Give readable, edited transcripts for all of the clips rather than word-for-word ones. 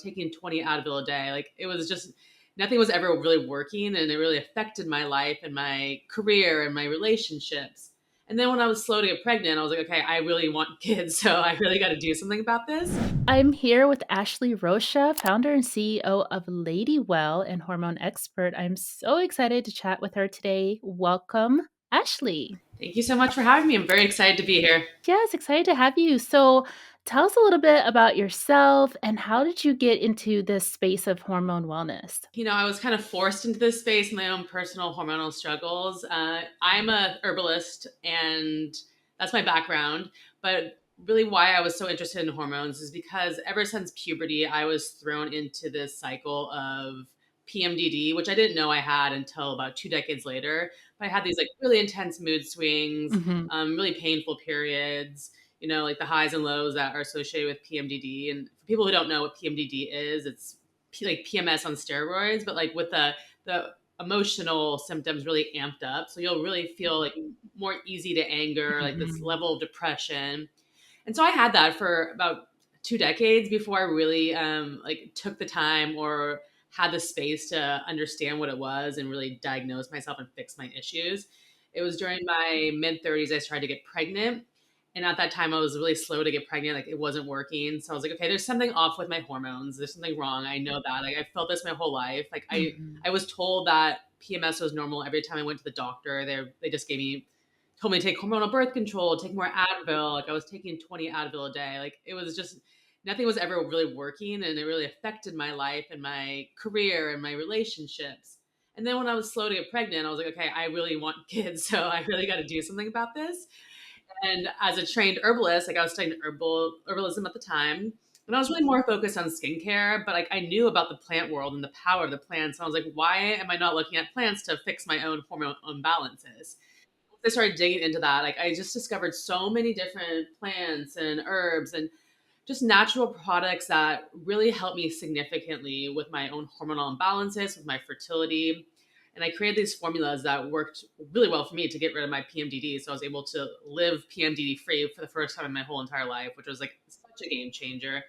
taking 20 Advil a day. Like it was just nothing was ever really working, and it really affected my life and my career and my relationships. And then when I was slow to get pregnant, I was like, okay, I really want kids, so I really got to do something about this. I'm here with Ashley Rocha, founder and CEO of Ladywell and hormone expert. I'm so excited to chat with her today. Welcome, Ashley. Thank you so much for having me. I'm very excited to be here. Yes, excited to have you. So, tell us a little bit about yourself and how did you get into this space of hormone wellness? I was kind of forced into this space in my own personal hormonal struggles. I'm a herbalist, and that's my background. But really, why I was so interested in hormones is because ever since puberty, I was thrown into this cycle of PMDD, which I didn't know I had until about 2 decades later. But I had these like really intense mood swings, Hmm. really painful periods. Like the highs and lows that are associated with PMDD. And for people who don't know what PMDD is, it's like PMS on steroids, but like with the emotional symptoms really amped up. So you'll really feel like more easy to anger, like this Hmm. level of depression. And so I had that for about 2 decades before I really like took the time or had the space to understand what it was and really diagnose myself and fix my issues. It was during my mid 30s I started to get pregnant. And at that time, I was really slow to get pregnant. Like it wasn't working. So I was like, okay, there's something off with my hormones. There's something wrong. I know that. Like I felt this my whole life. Like I, Hmm. I was told that PMS was normal every time I went to the doctor. They just told me to take hormonal birth control, take more Advil. Like I was taking 20 Advil a day. Like it was just nothing was ever really working, and it really affected my life and my career and my relationships. And then when I was slow to get pregnant, I was like, okay, I really want kids, so I really got to do something about this. And as a trained herbalist, like I was studying herbalism at the time, and I was really more focused on skincare, but like I knew about the plant world and the power of the plants. So I was like, why am I not looking at plants to fix my own hormone imbalances? I started digging into that. Like I just discovered so many different plants and herbs and just natural products that really helped me significantly with my own hormonal imbalances, with my fertility. And I created these formulas that worked really well for me to get rid of my PMDD. So I was able to live PMDD free for the first time in my whole entire life, which was like such a game changer.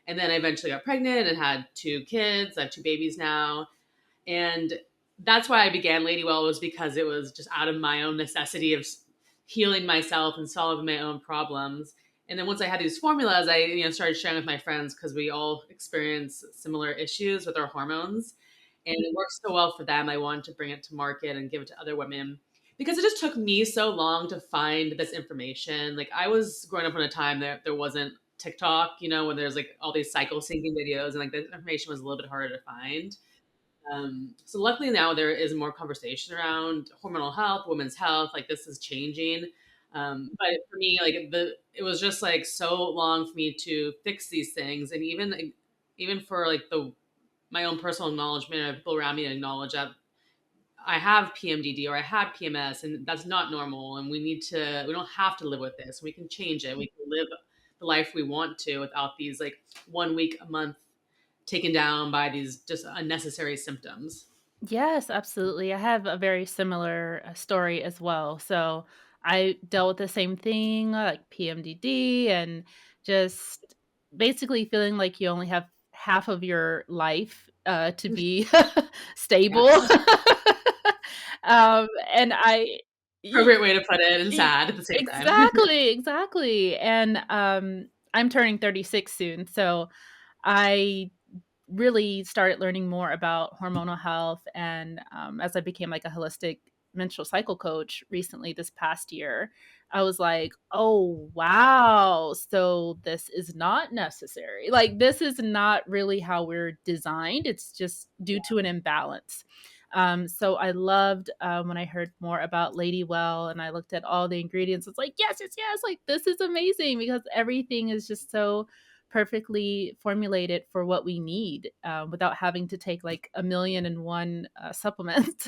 And then I eventually got pregnant and had 2 kids. I have 2 babies now. And that's why I began Ladywell, was because it was just out of my own necessity of healing myself and solving my own problems. And then once I had these formulas, I started sharing with my friends because we all experience similar issues with our hormones. And it works so well for them. I wanted to bring it to market and give it to other women because it just took me so long to find this information. Like I was growing up in a time that there wasn't TikTok, when there's like all these cycle syncing videos, and like the information was a little bit harder to find. So luckily now there is more conversation around hormonal health, women's health. Like this is changing. But for me, like it was just like so long for me to fix these things, and even for like my own personal acknowledgement of people around me to acknowledge that I have PMDD or I had PMS, and that's not normal. And we don't have to live with this. We can change it. We can live the life we want to without these like 1 week a month taken down by these just unnecessary symptoms. Yes, absolutely. I have a very similar story as well. So I dealt with the same thing, like PMDD, and just basically feeling like you only have half of your life to be stable. Yes. And I, Appropriate way to put it, and sad at the same time. exactly, exactly. And I'm turning 36 soon. So I really started learning more about hormonal health. And as I became like a holistic menstrual cycle coach recently this past year, I was like, oh, wow. So this is not necessary. Like, this is not really how we're designed. It's just due to an imbalance. So I loved when I heard more about Ladywell and I looked at all the ingredients. It's like, yes, yes, yes. Like, this is amazing because everything is just so perfectly formulated for what we need without having to take like a million and one supplements.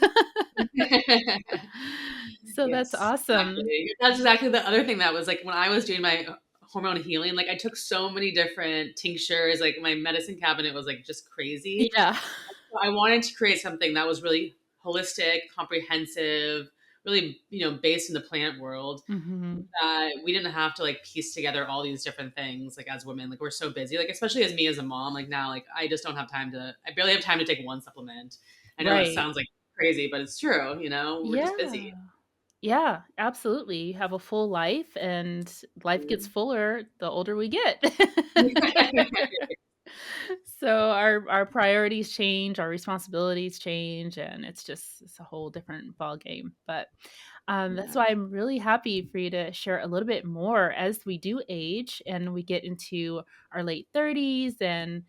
So that's Yes, awesome. exactly. That's exactly the other thing that was like when I was doing my hormone healing, like I took so many different tinctures, like my medicine cabinet was like just crazy. Yeah. So I wanted to create something that was really holistic, comprehensive, really, based in the plant world, Mhm. that we didn't have to like piece together all these different things like as women. Like we're so busy, like especially as me as a mom, like now, like I just don't have time to, I barely have time to take one supplement. I know that Right. sounds like crazy, but it's true, we're just busy. Yeah. Yeah, absolutely. You have a full life, and life gets Mhm. fuller the older we get. So our priorities change, our responsibilities change, and it's a whole different ball game. But that's Yeah. why I'm really happy for you to share a little bit more as we do age and we get into our late 30s and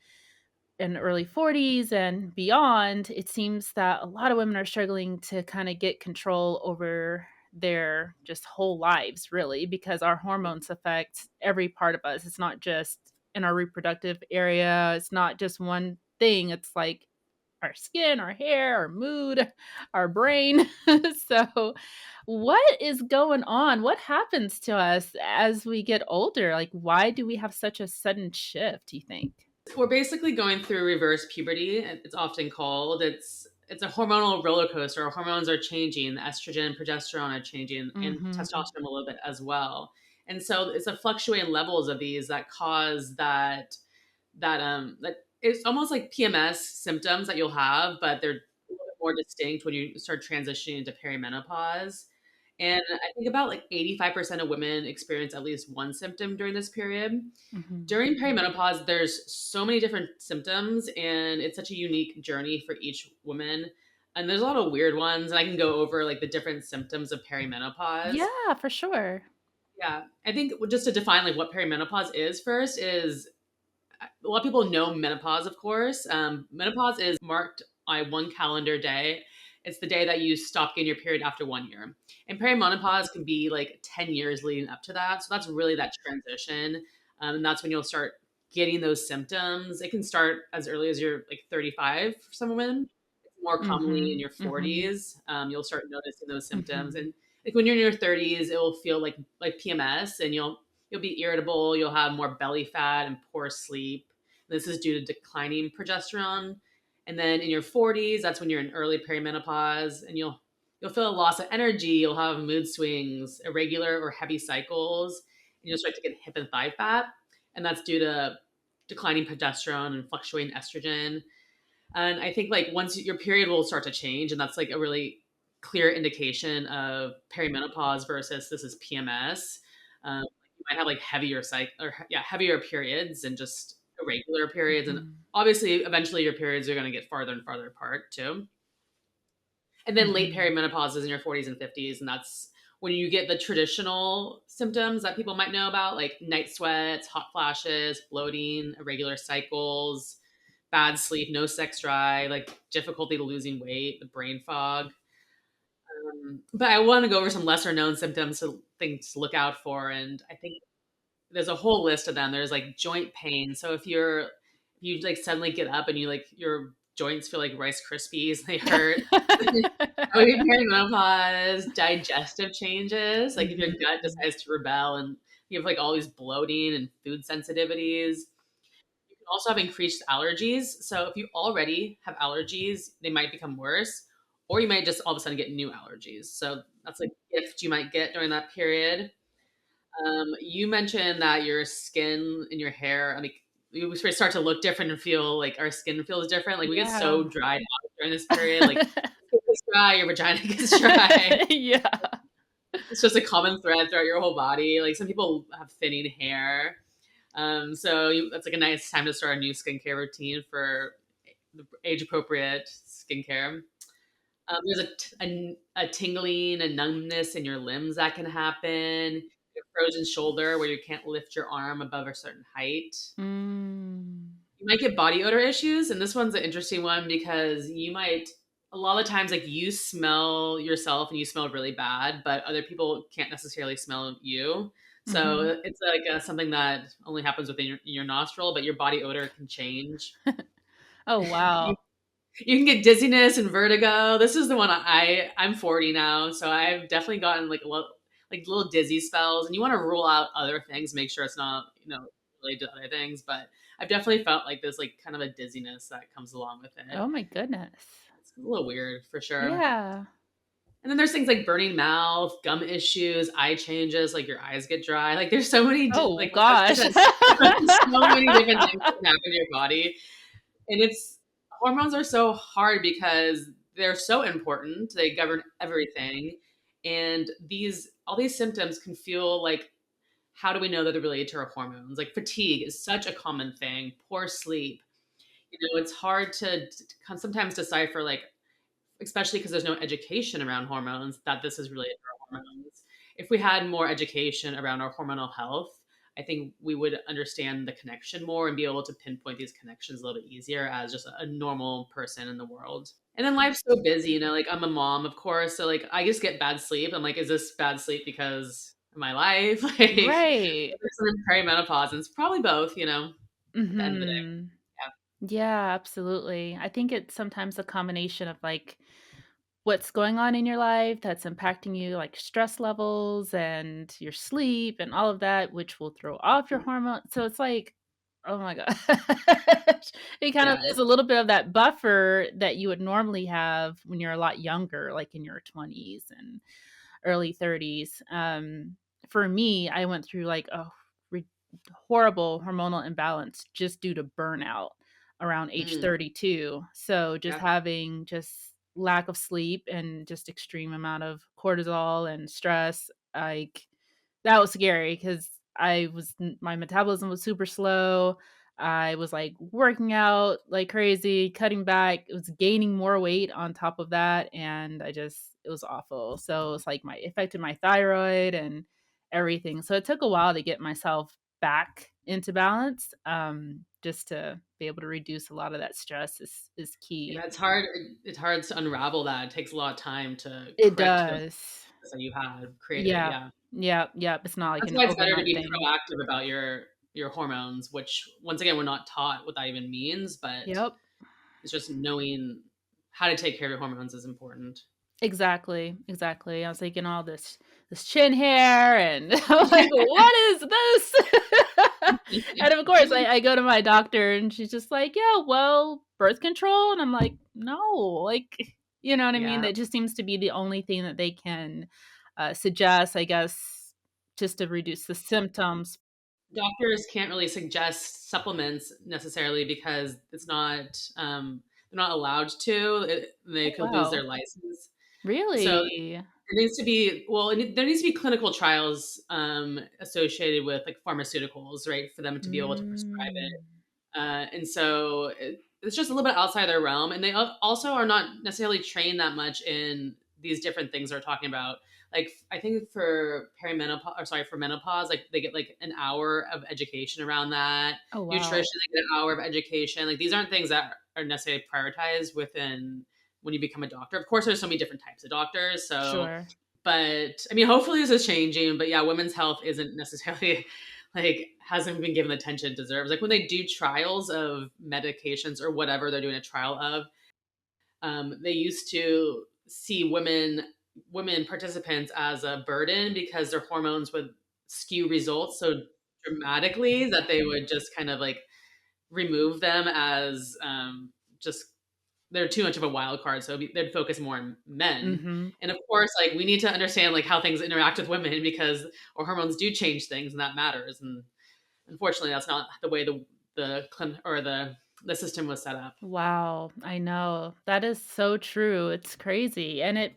early 40s and beyond. It seems that a lot of women are struggling to kind of get control over their just whole lives, really, because our hormones affect every part of us. It's not just in our reproductive area, it's not just one thing. It's like our skin, our hair, our mood, our brain. So, what is going on? What happens to us as we get older? Like, why do we have such a sudden shift, do you think? We're basically going through reverse puberty. It's often called. It's a hormonal roller coaster. Our hormones are changing. Estrogen and progesterone are changing, and Mhm. testosterone a little bit as well. And so it's a fluctuating levels of these that cause that it's almost like PMS symptoms that you'll have, but they're a little bit more distinct when you start transitioning into perimenopause. And I think about like 85% of women experience at least one symptom during this period. Mhm. During perimenopause, there's so many different symptoms, and it's such a unique journey for each woman. And there's a lot of weird ones, and I can go over like the different symptoms of perimenopause. Yeah, for sure. Yeah, I think just to define like what perimenopause is first is a lot of people know menopause, of course. Menopause is marked on one calendar day. It's the day that you stop getting your period after 1 year. And perimenopause can be like 10 years leading up to that. So that's really that transition. And that's when you'll start getting those symptoms. It can start as early as you're like 35 for some women. It's more commonly in Mhm. your Mhm. 40s. You'll start noticing those symptoms. Mhm. And like when you're in your 30s, it will feel like PMS, and you'll be irritable, you'll have more belly fat and poor sleep. This is due to declining progesterone. And then in your 40s, that's when you're in early perimenopause, and you'll feel a loss of energy, you'll have mood swings, irregular or heavy cycles, and you'll start to get hip and thigh fat. And that's due to declining progesterone and fluctuating estrogen. And I think like once your period will start to change, and that's like a really clear indication of perimenopause versus this is PMS. You might have like heavier periods and just irregular periods, and Mhm. obviously eventually your periods are going to get farther and farther apart too. And then late Mhm. perimenopause is in your 40s and 50s, and that's when you get the traditional symptoms that people might know about, like night sweats, hot flashes, bloating, irregular cycles, bad sleep, no sex drive, like difficulty losing weight, the brain fog. But I want to go over some lesser known symptoms, so things to look out for. And I think there's a whole list of them. There's like joint pain. So if you like suddenly get up and you like your joints feel like Rice Krispies, they hurt. Oh, you're perimenopause, digestive changes. Like if your Mhm. gut decides to rebel and you have like all these bloating and food sensitivities. You can also have increased allergies. So if you already have allergies, they might become worse, or you might just all of a sudden get new allergies. So that's like a gift you might get during that period. You mentioned that your skin and your hair, I mean, we start to look different and feel like our skin feels different. Like we get Yeah. so dried out during this period. Like your skin gets dry, your vagina gets dry. Yeah. It's just a common thread throughout your whole body. Like some people have thinning hair. That's like a nice time to start a new skincare routine for age appropriate skincare. There's a tingling and numbness in your limbs that can happen. A frozen shoulder where you can't lift your arm above a certain height. Mm. You might get body odor issues, and this one's an interesting one because you might a lot of times like you smell yourself and you smell really bad, but other people can't necessarily smell you. Mhm. So it's like something that only happens within your nostril, but your body odor can change. Oh, You wow. You can get dizziness and vertigo. This is the one I'm 40 now, so I've definitely gotten like little dizzy spells, and you want to rule out other things, make sure it's not related to other things. But I've definitely felt like there's like kind of a dizziness that comes along with it. Oh my goodness. It's a little weird for sure. Yeah. And then there's things like burning mouth, gum issues, eye changes, like your eyes get dry. Like there's so many, Oh like as gosh. I said, so many different things that can happen in your body. And it's hormones are so hard because they're so important. They govern everything. And these all these symptoms can feel like, how do we know that they're related to our hormones? Like fatigue is such a common thing, poor sleep. It's hard to sometimes decipher, like, especially because there's no education around hormones, that this is related to our hormones. If we had more education around our hormonal health, I think we would understand the connection more and be able to pinpoint these connections a little bit easier as just a normal person in the world. And then life's so busy, like I'm a mom, of course. So like I just get bad sleep. I'm like, is this bad sleep because of my life? Like, Right. some perimenopause, and it's probably both, at the end of the day. Mhm. Yeah, absolutely. I think it's sometimes a combination of like what's going on in your life that's impacting you, like stress levels and your sleep and all of that, which will throw off your Yeah. hormone. So it's like, oh my God. You kind of Yeah. lose a little bit of that buffer that you would normally have when you're a lot younger, like in your 20s and early 30s. For me, I went through like a re- horrible hormonal imbalance just due to burnout around age Mm, 32. So just yeah. having just lack of sleep and just extreme amount of cortisol and stress, like that was scary because my metabolism was super slow. I was like working out like crazy, cutting back, it was gaining more weight on top of that, and it was awful. So it's like my affected my thyroid and everything. So it took a while to get myself back into balance. Just to be able to reduce a lot of that stress is Yeah, key. it's hard to unravel that. It takes a lot of time to It correct those does. that you had created, Yeah. yeah. Yeah, yeah. It's not like That's an why it's better to overnight be thing. proactive about your hormones, which once again, we're not taught what that even means, but Yep. it's just knowing how to take care of your hormones is important. Exactly, exactly. I was thinking all this chin hair and I'm like, "What is this?" And of course, I go to my doctor and she's just like, "Yeah, well, birth control." And I'm like, "No." Like, you know what I mean? Yeah. That just seems to be the only thing that they can, suggest, I guess, just to reduce the symptoms. Doctors can't really suggest supplements necessarily because they're not allowed to. They Oh, could lose their wow. license. So Really? there needs to be there needs to be clinical trials associated with like pharmaceuticals, right, for them to be able to prescribe it. Mm. And so it's just a little bit outside their realm, and they also are not necessarily trained that much in these different things they're talking about. Like I think for perimenopause, or sorry, for menopause, like they get like an hour of education around that. Oh, wow. Nutrition, they get an hour of education. Like these aren't things that are necessarily prioritized within when you become a doctor. Of course, there's so many different types of doctors, so Sure. but I mean, hopefully this is changing. But yeah, women's health isn't necessarily like hasn't been given the attention it deserves. Like when they do trials of medications or whatever they're doing a trial of, they used to see women participants as a burden because their hormones would skew results so dramatically that they would just kind of like remove them as just they're too much of a wild card, so they'd focus more on men. Mhm. And of course, like we need to understand like how things interact with women because our hormones do change things, and that matters. And unfortunately, that's not the way the system was set up. Wow, I know. That is so true. It's crazy. And it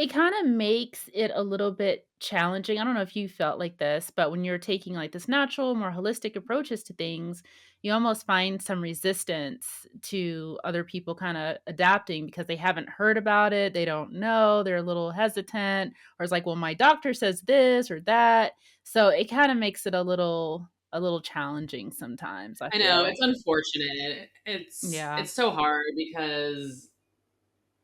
kind of makes it a little bit challenging. I don't know if you felt like this, but when you're taking like this natural, more holistic approaches to things, you almost find some resistance to other people kind of adapting because they haven't heard about it, they don't know, they're a little hesitant, or it's like, well, my doctor says this or that. So it kind of makes it a little challenging sometimes, I I know feel. it's unfortunate. Yeah. It's so hard because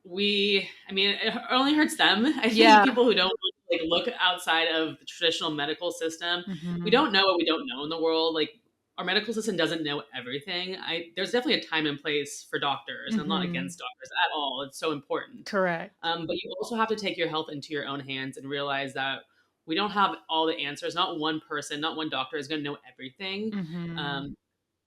I mean, it only hurts them. I think Yeah. people who don't like look outside of the traditional medical system, we Mhm. don't know what we don't know in the world. Like our medical system doesn't know everything. There's definitely a time and place for doctors. I'm not Mhm. against doctors at all. It's so important. Correct. But you also have to take your health into your own hands and realize that we don't have all the answers. Not one person, not one doctor is going to know everything. Mhm.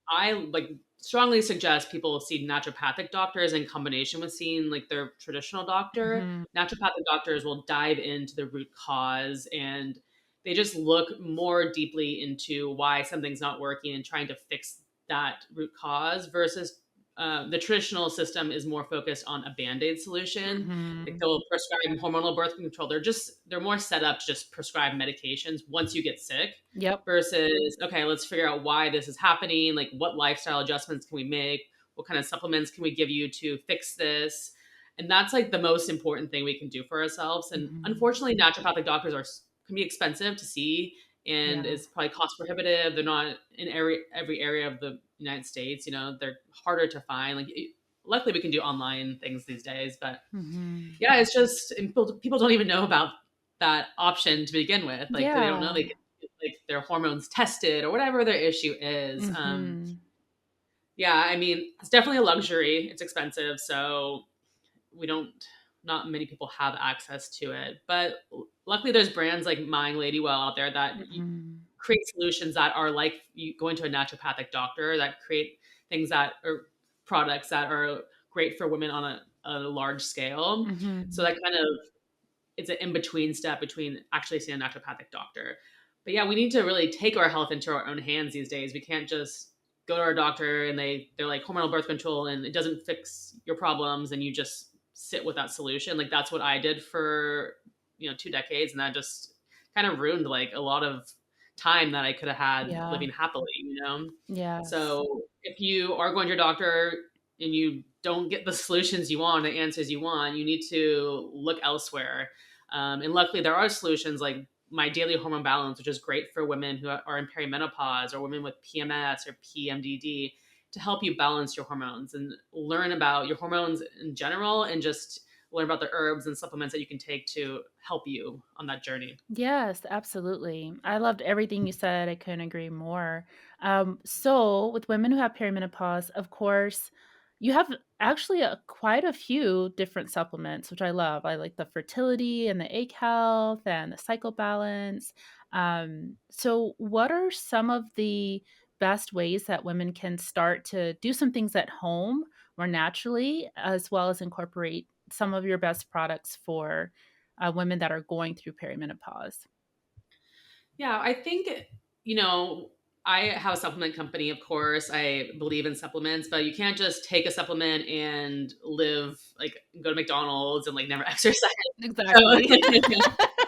I like strongly suggest people see naturopathic doctors in combination with seeing like their traditional doctor. Mhm. Naturopathic doctors will dive into the root cause, and they just look more deeply into why something's not working and trying to fix that root cause versus the traditional system is more focused on a band-aid solution. Like Mhm. they'll prescribe hormonal birth control. They're more set up to just prescribe medications once you get sick Yep. versus, okay, let's figure out why this is happening. Like, what lifestyle adjustments can we make? What kind of supplements can we give you to fix this? And that's like the most important thing we can do for ourselves. And Mhm. unfortunately, naturopathic doctors can be expensive to see, and Yeah. it's probably cost prohibitive. They're not in every area of the United States. You know, they're harder to find. Like, luckily, we can do online things these days, but Mhm. yeah, it's just people don't even know about that option to begin with. Like they don't know Yeah. they get like their hormones tested or whatever their issue is. Mhm. Yeah, I mean, it's definitely a luxury. It's expensive, so we don't not many people have access to it. But luckily, there's brands like Mine Ladywell out there that Mhm. create solutions that are like you going to a naturopathic doctor that create things that are products that are great for women on a large scale. So Mhm. that kind of it's an in between step between actually seeing a naturopathic doctor. But yeah, we need to really take our health into our own hands these days. We can't just go to our doctor and they're like hormonal birth control and it doesn't fix your problems and you just sit with that solution. Like that's what I did for 2 decades, and that just kind of ruined like a lot of time that I could have had Yeah. living happily. Yes. So if you are going to your doctor and you don't get the solutions you want, the answers you want, you need to look elsewhere. And luckily, there are solutions like My Daily Hormone Balance, which is great for women who are in perimenopause or women with PMS or PMDD to help you balance your hormones and learn about your hormones in general and just learn about the herbs and supplements that you can take to help you on that journey. Yes, absolutely. I loved everything you said. I couldn't agree more. So, with women who have perimenopause, of course, you have actually quite a few different supplements, which I love. I like the fertility and the egg health and the cycle balance. So, what are some of the best ways that women can start to do some things at home more naturally, as well as incorporate some of your best products for women that are going through perimenopause? Yeah, I think, you know, I have a supplement company, of course. I believe in supplements, but you can't just take a supplement and live like go to McDonald's and like never exercise. So Exactly.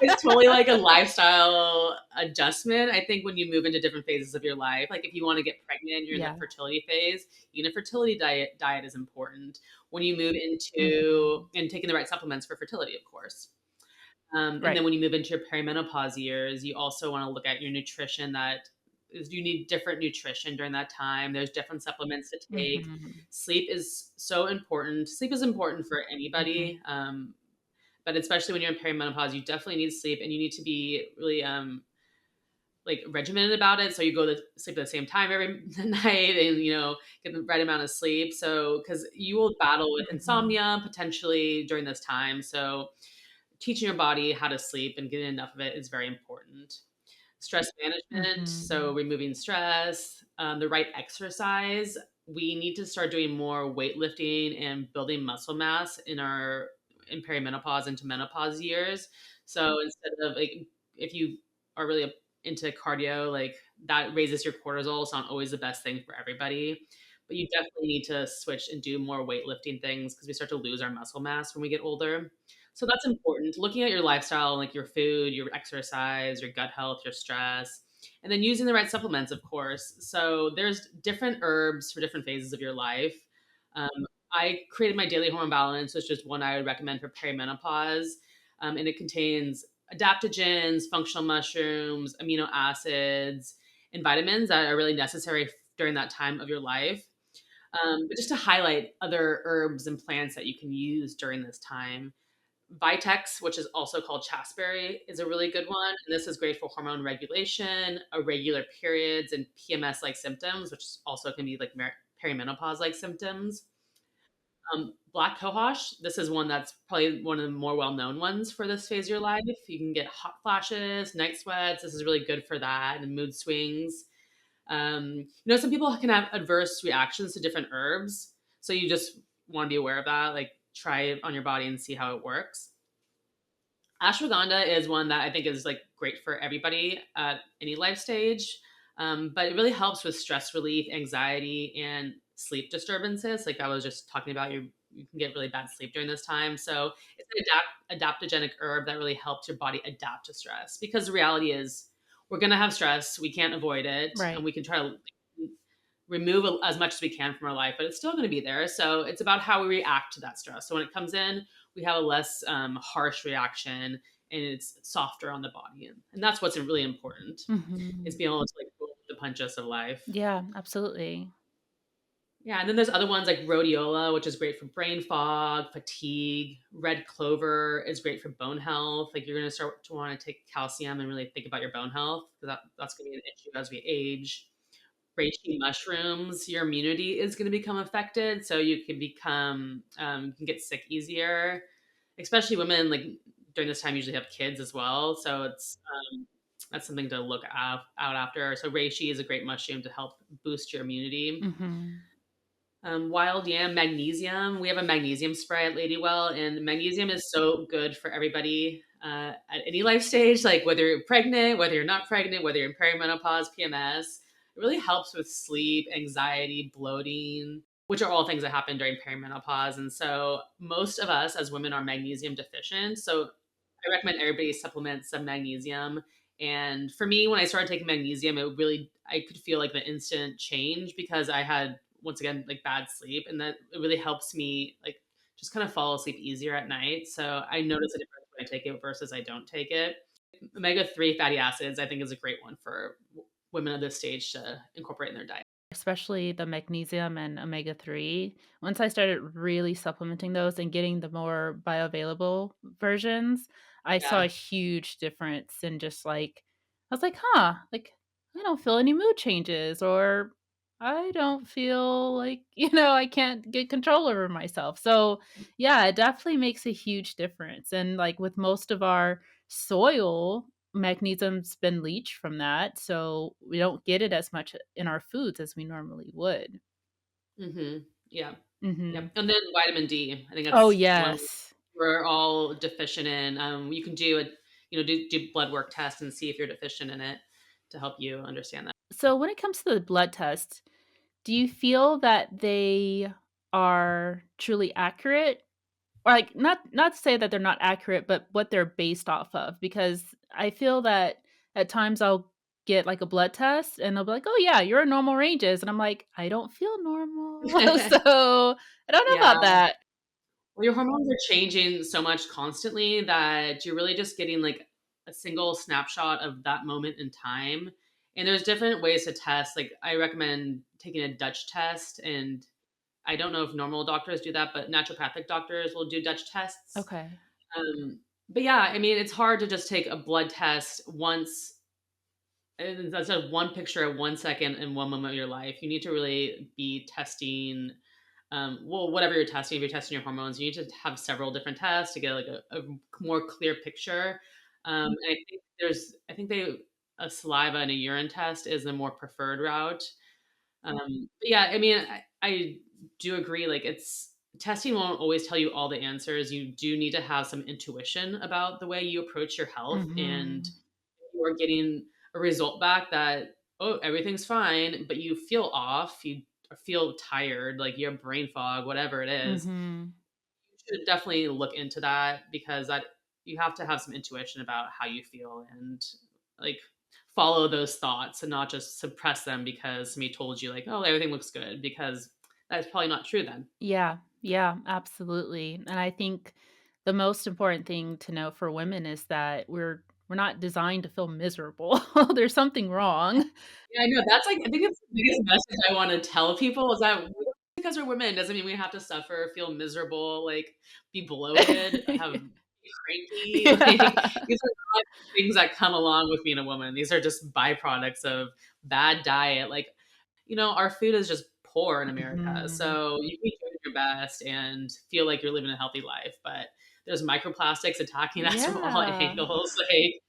it's totally like a lifestyle adjustment. I think when you move into different phases of your life, like if you want to get pregnant, you're in the Yeah. fertility phase, even a fertility diet is important. When you move into Mhm. and taking the right supplements for fertility, of course. And Right. then when you move into your perimenopause years, you also want to look at your nutrition. You need different nutrition during that time. There's different supplements to take. Mhm. Sleep is so important. Sleep is important for Mhm. anybody, but especially when you're in perimenopause, you definitely need sleep, and you need to be really like regimented about it. So you go to sleep at the same time every night, and get the right amount of sleep. So because you will battle with Mhm. insomnia potentially during this time, so teaching your body how to sleep and getting enough of it is very important. Stress management, so Mhm. removing stress, the right exercise. We need to start doing more weightlifting and building muscle mass in perimenopause into menopause years. So instead of like, if you are really into cardio, like that raises your cortisol. It's not always the best thing for everybody, but you definitely need to switch and do more weightlifting things because we start to lose our muscle mass when we get older. So that's important. Looking at your lifestyle, like your food, your exercise, your gut health, your stress, and then using the right supplements, of course. So there's different herbs for different phases of your life. Um, I created my daily hormone balance, which is one I would recommend for perimenopause, and it contains adaptogens, functional mushrooms, amino acids, and vitamins that are really necessary during that time of your life. But just to highlight other herbs and plants that you can use during this time. Vitex, which is also called chasteberry, is a really good one. And this is great for hormone regulation, irregular periods, and PMS like symptoms, which also can be like perimenopause like symptoms. Black cohosh, this is one that's probably one of the more well known ones for this phase of your life. You can get hot flashes, night sweats. This is really good for that and mood swings. Some people can have adverse reactions to different herbs. So you just want to be aware of that. Like try it on your body and see how it works. Ashwagandha is one that I think is like great for everybody at any life stage. But it really helps with stress relief, anxiety, and sleep disturbances. Like I was just talking about, you can get really bad sleep during this time. So it's an adaptogenic herb that really helps your body adapt to stress. Because the reality is, we're going to have stress. We can't avoid it, and Right. we can try to remove as much as we can from our life, but it's still going to be there. So it's about how we react to that stress. So when it comes in, we have a less harsh reaction, and it's softer on the body, and that's what's really important, is Mhm. being able to like roll with the punches of life. Yeah, absolutely. Yeah, and then there's other ones like rhodiola, which is great for brain fog, fatigue. Red clover is great for bone health. Like you're going to start to want to take calcium and really think about your bone health, because that's going to be an issue as we age. Reishi mushrooms, your immunity is going to become affected, so you can get sick easier. Especially women, like during this time, usually have kids as well, so that's something to look out after. So reishi is a great mushroom to help boost your immunity. Mhm. Wild yam, magnesium. We have a magnesium spray at Ladywell, and magnesium is so good for everybody at any life stage, like whether you're pregnant, whether you're not pregnant, whether you're in perimenopause, PMS. It really helps with sleep, anxiety, bloating, which are all things that happen during perimenopause. And so most of us as women are magnesium deficient. So I recommend everybody supplement some magnesium. And for me, when I started taking magnesium, I could feel like the instant change, because I had, once again, like bad sleep, and that it really helps me like just kind of fall asleep easier at night. So I notice a difference when I take it versus I don't take it. Omega-3 fatty acids, I think, is a great one for women of this stage to incorporate in their diet. Especially the magnesium and omega-3. Once I started really supplementing those and getting the more bioavailable versions, I saw Yeah. a huge difference in just like I was like, "Huh, like I don't feel any mood changes or I don't feel like, I can't get control over myself." So, yeah, it definitely makes a huge difference. And like with most of our soil, magnesium's been leached from that, so we don't get it as much in our foods as we normally would. Yeah. Yep. Mhm. And then vitamin D. I think Oh, that's one yes. we're all deficient in. You can do blood work test and see if you're deficient in it to help you understand that. So when it comes to the blood test, do you feel that they are truly accurate? Or, like, not to say that they're not accurate, but what they're based off of, because I feel that at times I'll get, like, a blood test, and they'll be like, "Oh, yeah, you're in normal ranges," and I'm like, "I don't feel normal." So, I don't know Yeah. about that. Well, your hormones are changing so much constantly that you're really just getting like a single snapshot of that moment in time. And there's different ways to test. Like I recommend taking a Dutch test, and I don't know if normal doctors do that, but naturopathic doctors will do Dutch tests. Okay. But yeah, I mean, it's hard to just take a blood test once. And that's just one picture of 1 second in one moment of your life. You need to really be testing, well, whatever you're testing. If you're testing your hormones, you need to have several different tests to get like a more clear picture. And I think a saliva and a urine test is the more preferred route. But yeah, I mean, I do agree. Like, it's testing won't always tell you all the answers. You do need to have some intuition about the way you approach your health, and Mhm. you are getting a result back that, oh, everything's fine, but you feel off, you feel tired, like you have brain fog, whatever it is, Mhm. you should definitely look into that, because that you have to have some intuition about how you feel, and like follow those thoughts and not just suppress them because somebody told you like, oh, everything looks good, because that's probably not true then. Yeah, yeah, absolutely. And I think the most important thing to know for women is that we're not designed to feel miserable. There's something wrong. Yeah, I know. That's like, I think it's the biggest message I want to tell people, is that because we're women doesn't mean we have to suffer, feel miserable, like be bloated, be cranky. Like Yeah. these are not things that come along with being a woman. These are just byproducts of bad diet. Like, our food is just poor in America. Mhm. So you can do your best and feel like you're living a healthy life, but there's microplastics attacking us from all Yeah. angles. Like,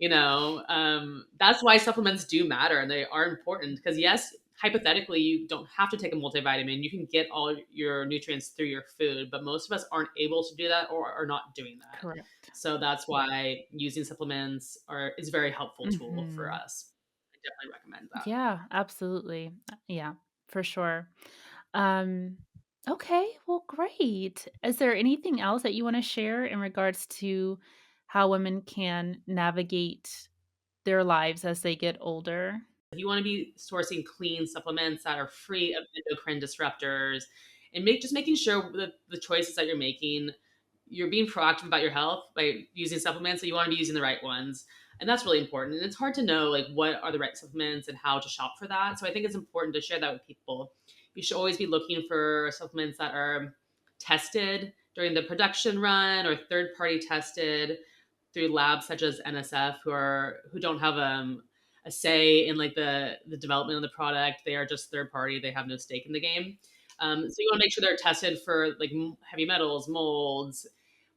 That's why supplements do matter and they are important because, yes, hypothetically, you don't have to take a multivitamin. You can get all your nutrients through your food, but most of us aren't able to do that or are not doing that. Correct. So that's why using supplements is a very helpful tool for Hmm. us. I definitely recommend that. Yeah, absolutely. Yeah, for sure. Um, okay, well, great. Is there anything else that you want to share in regards to how women can navigate their lives as they get older? If you want to be sourcing clean supplements that are free of endocrine disruptors and making sure that the choices that you're being proactive about your health by using supplements, so you want to be using the right ones. And that's really important. And it's hard to know like what are the right supplements and how to shop for that. So I think it's important to share that with people. You should always be looking for supplements that are tested during the production run or third party tested through labs such as NSF who don't have a say in like the development of the product. They are just third party. They have no stake in the game. So you want to make sure they're tested for like heavy metals, molds.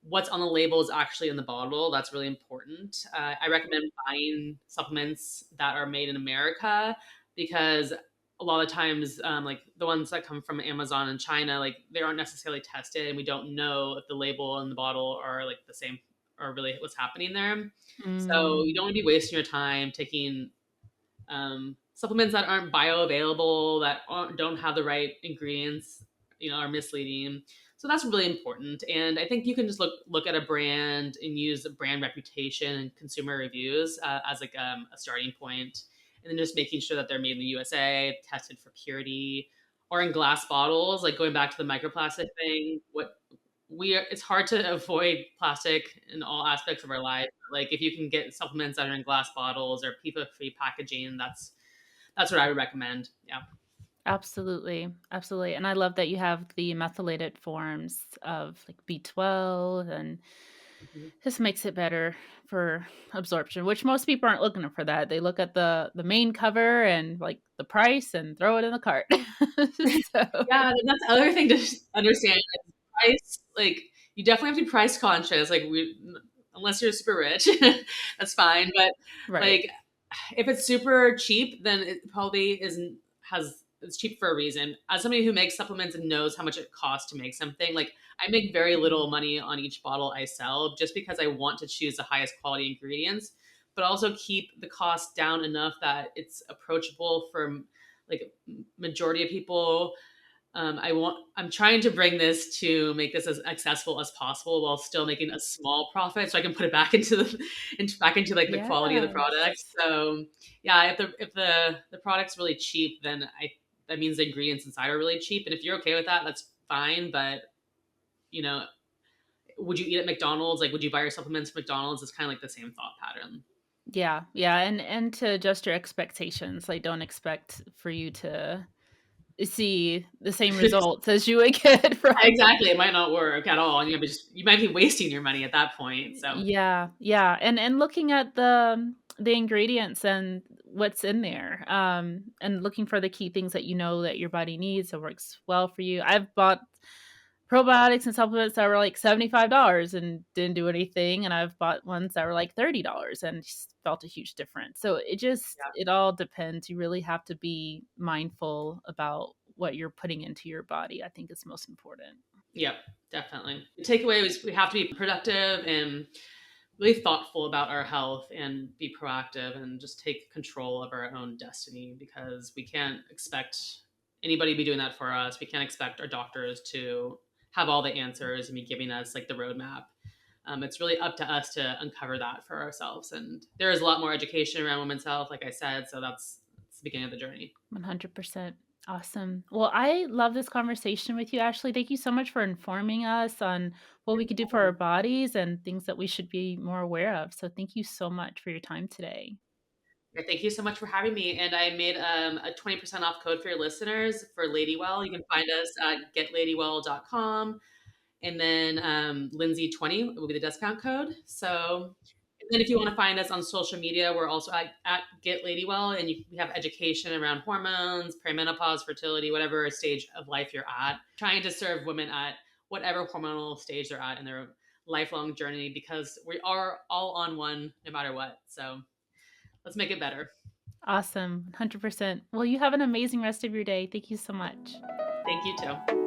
What's on the label is actually in the bottle. That's really important. I recommend buying supplements that are made in America because a lot of times, like the ones that come from Amazon and China, like they aren't necessarily tested, and we don't know if the label and the bottle are like the same or really what's happening there. So you Mm, don't want to be wasting your time taking supplements that aren't bioavailable, don't have the right ingredients, are misleading. So that's really important. And I think you can just look at a brand and use the brand reputation and consumer reviews as like a starting point, and then just making sure that they're made in the USA, tested for purity, or in glass bottles. Like going back to the microplastic thing, it's hard to avoid plastic in all aspects of our life. Like if you can get supplements that are in glass bottles or PFAS-free packaging, that's what I would recommend. Yeah. absolutely, absolutely. And I love that you have the methylated forms of like B12 and Mhm. just makes it better for absorption, which most people aren't looking for that. They look at the main cover and like the price and throw it in the cart. So, Yeah, and that's the other thing to understand. Is price, like you definitely have to be price conscious. Like unless you're super rich, that's fine. But right. like if it's super cheap, then it probably isn't has it's cheap for a reason. As somebody who makes supplements and knows how much it costs to make something, like I make very little Mhm. money on each bottle I sell just because I want to choose the highest quality ingredients, but also keep the cost down enough that it's approachable for like majority of people. I'm trying to bring this to make this as accessible as possible while still making a small profit, so I can put it back back into like the quality of the product. Yes. So yeah, if the product's really cheap, then that means the ingredients inside are really cheap. And if you're okay with that, that's fine. But you know, would you eat at McDonald's? Like, would you buy your supplements at McDonald's? It's kind of like the same thought pattern. Yeah, yeah, and to adjust your expectations. Like, don't expect for you to see the same results as you would get from. Exactly, it might not work at all, and you might be wasting your money at that point. So Yeah, yeah, and looking at the ingredients and what's in there, and looking for the key things that you know that your body needs that works well for you. I've bought probiotics and supplements that were like $75 and didn't do anything, and I've bought ones that were like $30 and just felt a huge difference. So it all depends. You really have to be mindful about what you're putting into your body. I think is most important. yeah, definitely. The takeaway is we have to be productive and really thoughtful about our health and be proactive and just take control of our own destiny because we can't expect anybody to be doing that for us. We can't expect our doctors to have all the answers and be giving us like the roadmap. It's really up to us to uncover that for ourselves. And there is a lot more education around women's health, like I said. So that's the beginning of the journey. 100%. Awesome. Well, I love this conversation with you, Ashley. Thank you so much for informing us on what we could do for our bodies and things that we should be more aware of. So, thank you so much for your time today. Yeah, thank you so much for having me. And I made a 20% off code for your listeners for Ladywell. You can find us at getladywell.com. And then Lindsay20 will be the discount code. So, and then if you want to find us on social media, we're also at Get Ladywell, and we have education around hormones, perimenopause, fertility, whatever stage of life you're at. Trying to serve women at whatever hormonal stage they're at in their lifelong journey because we are all on one no matter what. So let's make it better. Awesome. 100%. Well, you have an amazing rest of your day. Thank you so much. Thank you too.